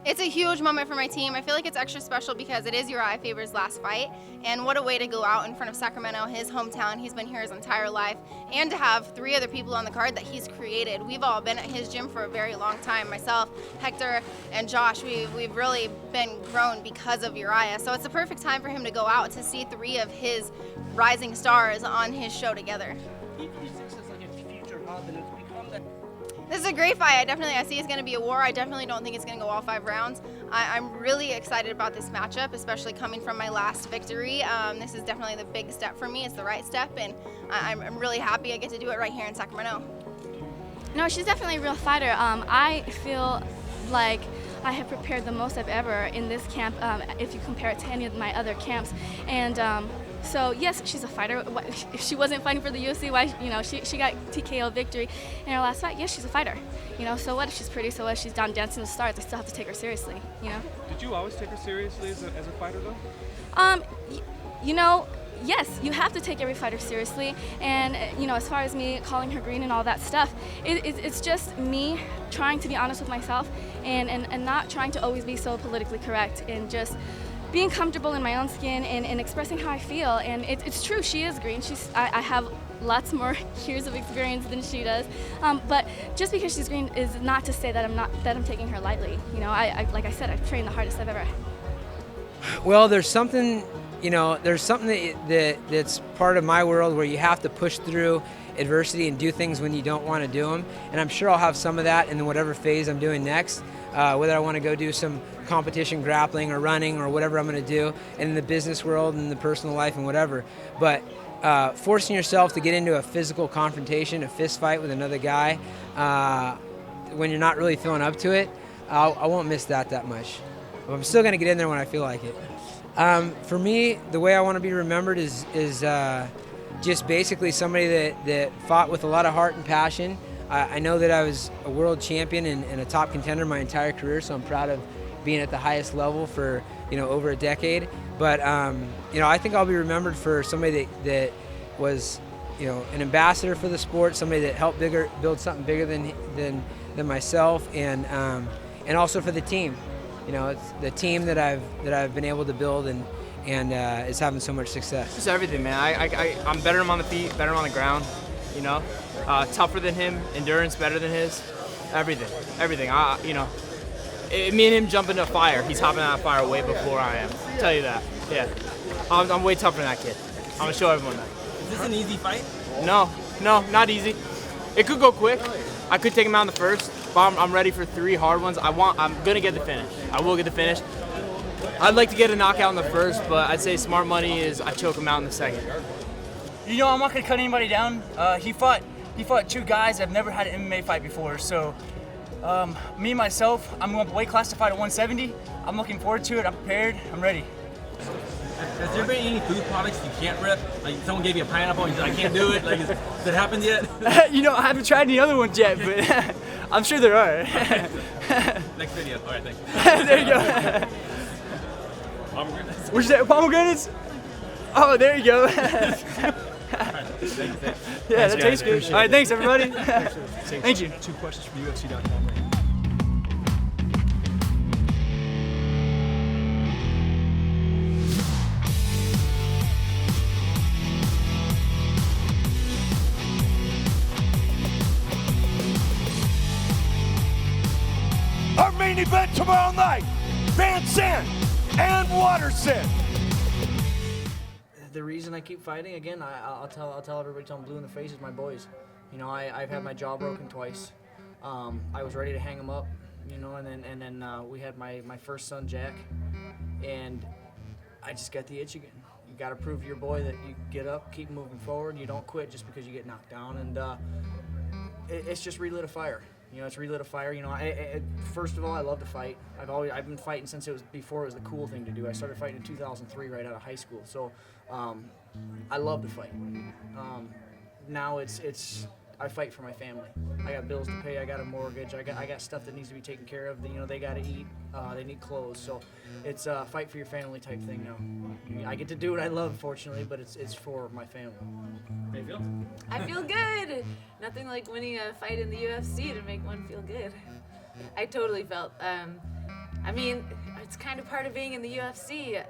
It's a huge moment for my team. I feel like it's extra special because it is Uriah Faber's last fight, and what a way to go out in front of Sacramento, his hometown. He's been here his entire life, and to have 3 other people on the card that he's created. We've all been at his gym for a very long time. Myself, Hector, and Josh, we've really been grown because of Uriah. So it's a perfect time for him to go out to see 3 of his rising stars on his show together. This is a great fight. I see it's going to be a war. I definitely don't think it's going to go all 5 rounds. I'm really excited about this matchup, especially coming from my last victory. This is definitely the big step for me. It's the right step, and I'm really happy I get to do it right here in Sacramento. No, she's definitely a real fighter. I feel like I have prepared the most I've ever in this camp, if you compare it to any of my other camps. And so yes, she's a fighter. If she wasn't fighting for the UFC, why? She got TKO victory in her last fight. Yes, she's a fighter. So what if she's pretty? So what if she's down dancing with the stars? I still have to take her seriously. Did you always take her seriously as a fighter, though? Yes, you have to take every fighter seriously. And as far as me calling her green and all that stuff, it's just me trying to be honest with myself and not trying to always be so politically correct and just being comfortable in my own skin and expressing how I feel. And it's true, she is green. I have lots more years of experience than she does. But just because she's green is not to say that I'm taking her lightly. Like I said, I've trained the hardest I've ever. Well, there's something that's part of my world where you have to push through adversity and do things when you don't want to do them. And I'm sure I'll have some of that in whatever phase I'm doing next, whether I want to go do some competition grappling or running or whatever I'm going to do, and in the business world and the personal life and whatever. But forcing yourself to get into a physical confrontation, a fist fight with another guy, when you're not really feeling up to it, I won't miss that much. But I'm still going to get in there when I feel like it. For me, the way I want to be remembered is just basically somebody that fought with a lot of heart and passion. I know that I was a world champion and a top contender my entire career, so I'm proud of being at the highest level for over a decade. But I think I'll be remembered for somebody that was an ambassador for the sport, somebody that helped build something bigger than myself, and also for the team. It's the team that I've been able to build and is having so much success. Just everything, man. I'm better than him on the feet, better than him on the ground. Tougher than him, endurance better than his. Everything. Me and him jump into a fire. He's hopping out of fire way before I am. I'll tell you that. Yeah. I'm way tougher than that kid. I'm gonna show everyone that. Is this an easy fight? No, not easy. It could go quick. I could take him out in the first. But I'm ready for 3 hard ones. I'm gonna get the finish. I will get the finish. I'd like to get a knockout in the first, but I'd say smart money is I choke him out in the second. I'm not gonna cut anybody down. He fought 2 guys that have never had an MMA fight before. So, me myself, I'm going to weight class to fight at 170. I'm looking forward to it. I'm prepared. I'm ready. Has there been any food products you can't rip? Like someone gave you a pineapple and you said, I can't do it. Like, has that happened yet? I haven't tried any other ones yet, but I'm sure there are. Next video. All right, thanks. There you go. Pomegranates. What'd you say? Pomegranates? Oh, there you go. Yeah, that tastes good. All right, thanks, everybody. Thank you. 2 questions from UFC.com. Our main event tomorrow night, Van Sant and Watterson. The reason I keep fighting, again, I'll tell everybody till I'm blue in the face, is my boys. I've had my jaw broken twice. I was ready to hang them up, and then we had my first son, Jack, and I just got the itch again. You got to prove to your boy that you get up, keep moving forward, you don't quit just because you get knocked down, and it's just relit a fire. It's relit a fire. First of all, I love to fight. I've been fighting since before it was the cool thing to do. I started fighting in 2003, right out of high school. So, I love to fight. Now I fight for my family. I got bills to pay. I got a mortgage. I got stuff that needs to be taken care of. They got to eat. They need clothes. So, it's a fight for your family type thing now. I get to do what I love, fortunately, but it's for my family. How you feel? I feel good. Nothing like winning a fight in the UFC to make one feel good. I totally felt I mean, it's kind of part of being in the UFC.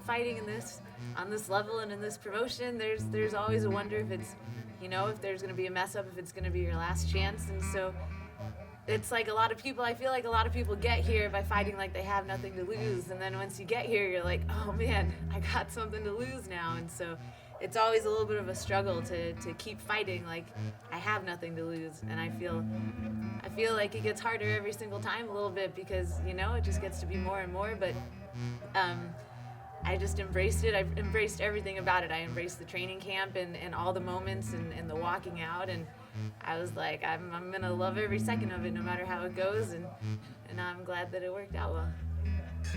Fighting in this on this level and in this promotion. There's always a wonder if it's, if there's going to be a mess up, if it's going to be your last chance, and so. It's like I feel like a lot of people get here by fighting like they have nothing to lose, and then once you get here, you're like, oh man, I got something to lose now, and so it's always a little bit of a struggle to keep fighting like I have nothing to lose, and I feel like it gets harder every single time a little bit because, it just gets to be more and more, but I just embraced it. I embraced everything about it. I embraced the training camp and all the moments and the walking out, and I was like, I'm gonna love every second of it, no matter how it goes, and I'm glad that it worked out well.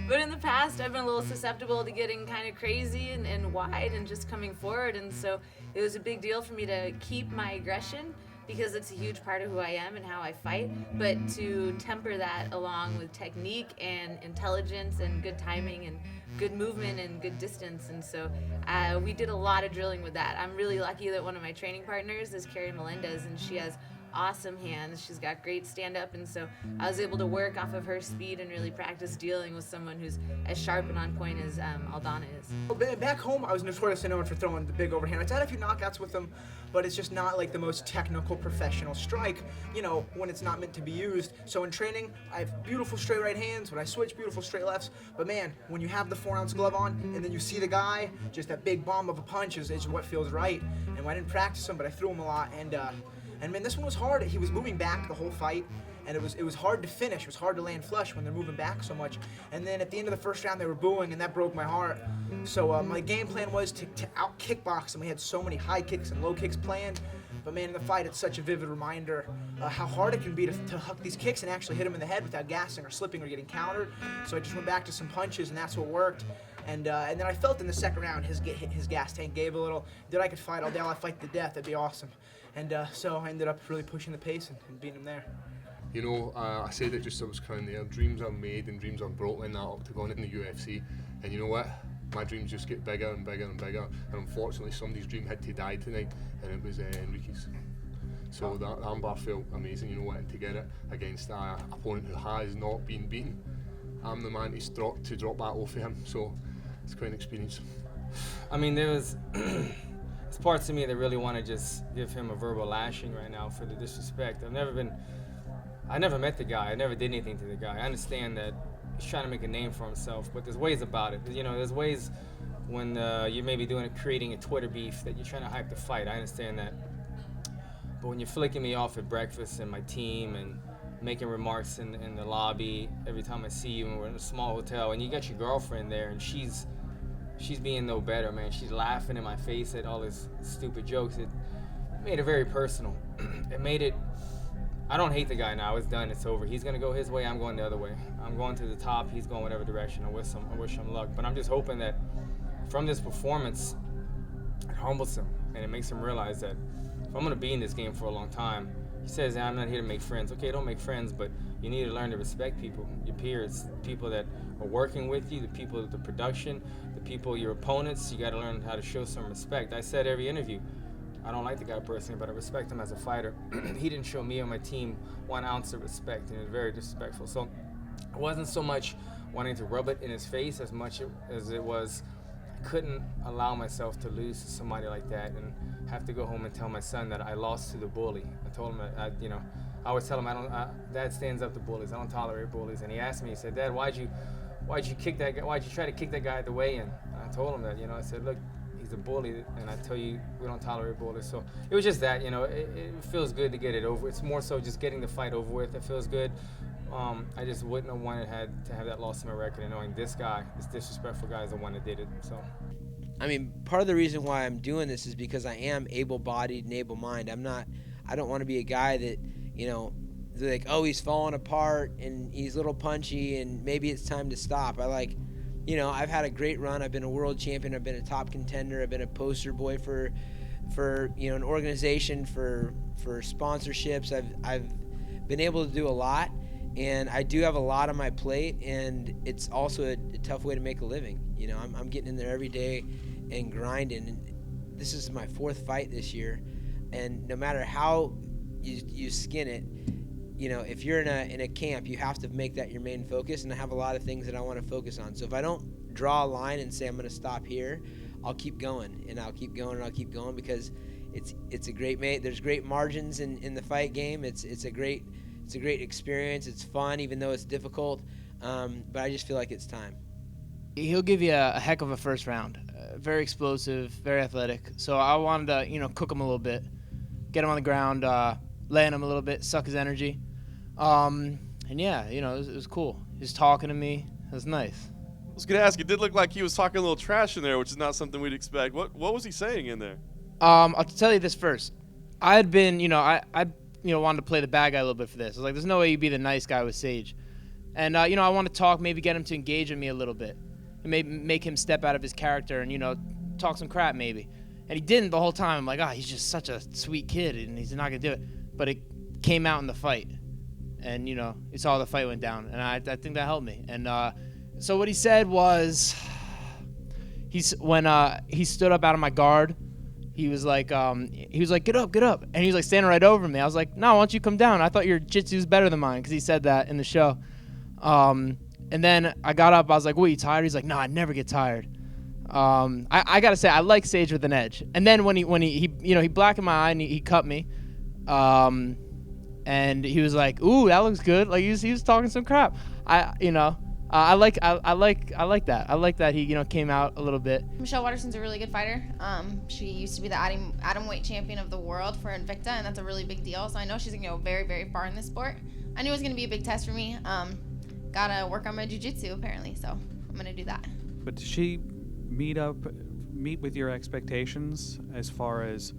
But in the past, I've been a little susceptible to getting kind of crazy and wide and just coming forward, and so it was a big deal for me to keep my aggression because it's a huge part of who I am and how I fight, but to temper that along with technique and intelligence and good timing and good movement and good distance, and so we did a lot of drilling with that. I'm really lucky that one of my training partners is Carrie Melendez, and she has awesome hands. She's got great stand-up, and so I was able to work off of her speed and really practice dealing with someone who's as sharp and on point as Aldana is. Well, back home, I was notoriously known for throwing the big overhand. I've had a few knockouts with them, but it's just not like the most technical professional strike, when it's not meant to be used. So in training, I have beautiful straight right hands. When I switch, beautiful straight lefts. But man, when you have the 4-ounce glove on and then you see the guy, just that big bomb of a punch is what feels right. And I didn't practice him, but I threw him a lot. And man, this one was hard. He was moving back the whole fight, and it was hard to finish. It was hard to land flush when they're moving back so much. And then at the end of the first round, they were booing, and that broke my heart. So my game plan was to out kickbox, and we had so many high kicks and low kicks planned. But man, in the fight, it's such a vivid reminder how hard it can be to huck these kicks and actually hit him in the head without gassing or slipping or getting countered. So I just went back to some punches, and that's what worked. And then I felt in the second round his gas tank gave a little. That I could fight all day. I'll fight to death. That'd be awesome. And so I ended up really pushing the pace and beating him there. I said it just as I was crying there. Dreams are made and dreams are broken in that octagon in the UFC. And you know what? My dreams just get bigger and bigger and bigger. And unfortunately, somebody's dream had to die tonight, and it was Enrique's. So that armbar felt amazing, and to get it against an opponent who has not been beaten. I'm the man to drop that off of him. So it's quite an experience. I mean, there's parts of me that really want to just give him a verbal lashing right now for the disrespect. I never met the guy. I never did anything to the guy. I understand that he's trying to make a name for himself, but there's ways about it. There's ways when you're maybe creating a Twitter beef that you're trying to hype the fight. I understand that. But when you're flicking me off at breakfast and my team and making remarks in the lobby every time I see you, and we're in a small hotel, and you got your girlfriend there, and she's being no better, man. She's laughing in my face at all his stupid jokes. It made it very personal. It made it. I don't hate the guy now. It's done. It's over. He's gonna go his way. I'm going the other way. I'm going to the top. He's going whatever direction. I wish him luck. But I'm just hoping that from this performance, it humbles him and it makes him realize that if I'm gonna be in this game for a long time, he says, I'm not here to make friends. Okay, don't make friends, but you need to learn to respect people, your peers, people that are working with you, the people at the production, the people, your opponents. You got to learn how to show some respect. I said every interview, I don't like the guy personally, but I respect him as a fighter. He didn't show me or my team 1 ounce of respect, and it was very disrespectful. So it wasn't so much wanting to rub it in his face as much as it was I couldn't allow myself to lose to somebody like that and have to go home and tell my son that I lost to the bully. I told him that, I always tell him Dad stands up to bullies. I don't tolerate bullies. And he asked me, he said, Dad, why'd you kick that guy? Why'd you try to kick that guy at the weigh-in? And I told him that, I said, look, he's a bully, and I tell you, we don't tolerate bullies. So it was just that, it feels good to get it over. It's more so just getting the fight over with. It feels good. I just wouldn't have wanted to have that loss in my record, and knowing this disrespectful guy is the one that did it. So, I mean, part of the reason why I'm doing this is because I am able-bodied and able-minded. I don't want to be a guy that, they're like, oh, he's falling apart and he's a little punchy and maybe it's time to stop. I've had a great run. I've been a world champion. I've been a top contender. I've been a poster boy for an organization, for sponsorships. I've been able to do a lot. And I do have a lot on my plate, and it's also a tough way to make a living. I'm getting in there every day and grinding. And this is my 4th fight this year, and no matter how you skin it, if you're in a camp, you have to make that your main focus, and I have a lot of things that I want to focus on. So if I don't draw a line and say I'm going to stop here, I'll keep going, and I'll keep going, and I'll keep going, because it's a great there's great margins in the fight game. It's a great experience. It's fun, even though it's difficult. But I just feel like it's time. He'll give you a heck of a first round. Very explosive, very athletic. So I wanted to, cook him a little bit, get him on the ground, lay on him a little bit, suck his energy. And yeah, it was cool. He was talking to me. It was nice. I was going to ask, it did look like he was talking a little trash in there, which is not something we'd expect. What was he saying in there? I'll tell you this first. I had been, I wanted to play the bad guy a little bit for this. I was like, there's no way you'd be the nice guy with Sage. And, I want to talk, maybe get him to engage with me a little bit. And maybe make him step out of his character and, talk some crap maybe. And he didn't the whole time. I'm like, he's just such a sweet kid and he's not going to do it. But it came out in the fight. And, you saw how the fight went down. And I think that helped me. And so what he said was, when he stood up out of my guard, he was like, get up. And he was like standing right over me. I was like, no, why don't you come down? I thought your jiu-jitsu's better than mine, because he said that in the show. And then I got up. I was like, what, you tired? He's like, no, I never get tired. I got to say, I like Sage with an edge. And then when he blacked my eye and he cut me, and he was like, ooh, that looks good. Like he was talking some crap. I like that. I like that he came out a little bit. Michelle Waterson's a really good fighter. She used to be the atomweight champion of the world for Invicta, and that's a really big deal. So I know she's gonna go very, very far in this sport. I knew it was gonna be a big test for me. Gotta work on my jiu-jitsu apparently, so I'm gonna do that. But did she meet with your expectations as far as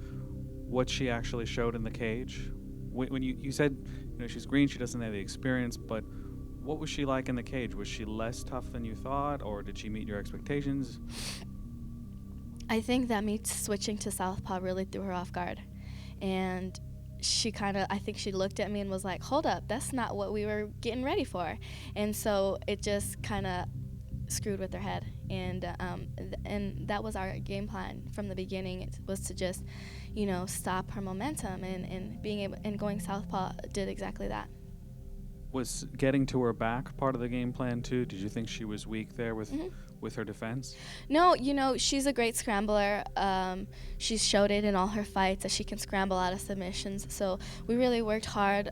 what she actually showed in the cage? When you said, she's green, she doesn't have the experience, but what was she like in the cage? Was she less tough than you thought, or did she meet your expectations? I think that me switching to southpaw really threw her off guard. And I think she looked at me and was like, hold up, that's not what we were getting ready for. And so it just kind of screwed with her head. And that was our game plan from the beginning. It was to just, stop her momentum, and being able and going southpaw did exactly that. Was getting to her back part of the game plan too? Did you think she was weak there with her defense? No, she's a great scrambler. She's showed it in all her fights that she can scramble out of submissions. So we really worked hard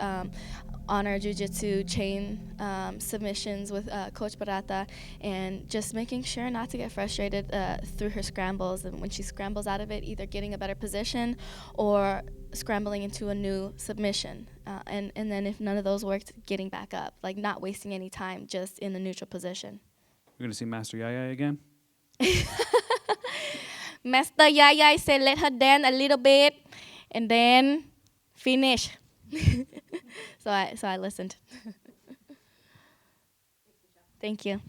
on our jiu-jitsu chain submissions with Coach Barata, and just making sure not to get frustrated through her scrambles. And when she scrambles out of it, either getting a better position or scrambling into a new submission. And then if none of those worked, getting back up, like not wasting any time, just in the neutral position. You're going to see Master Yaya again? Master Yaya said let her dance a little bit and then finish. So I listened. Thank you.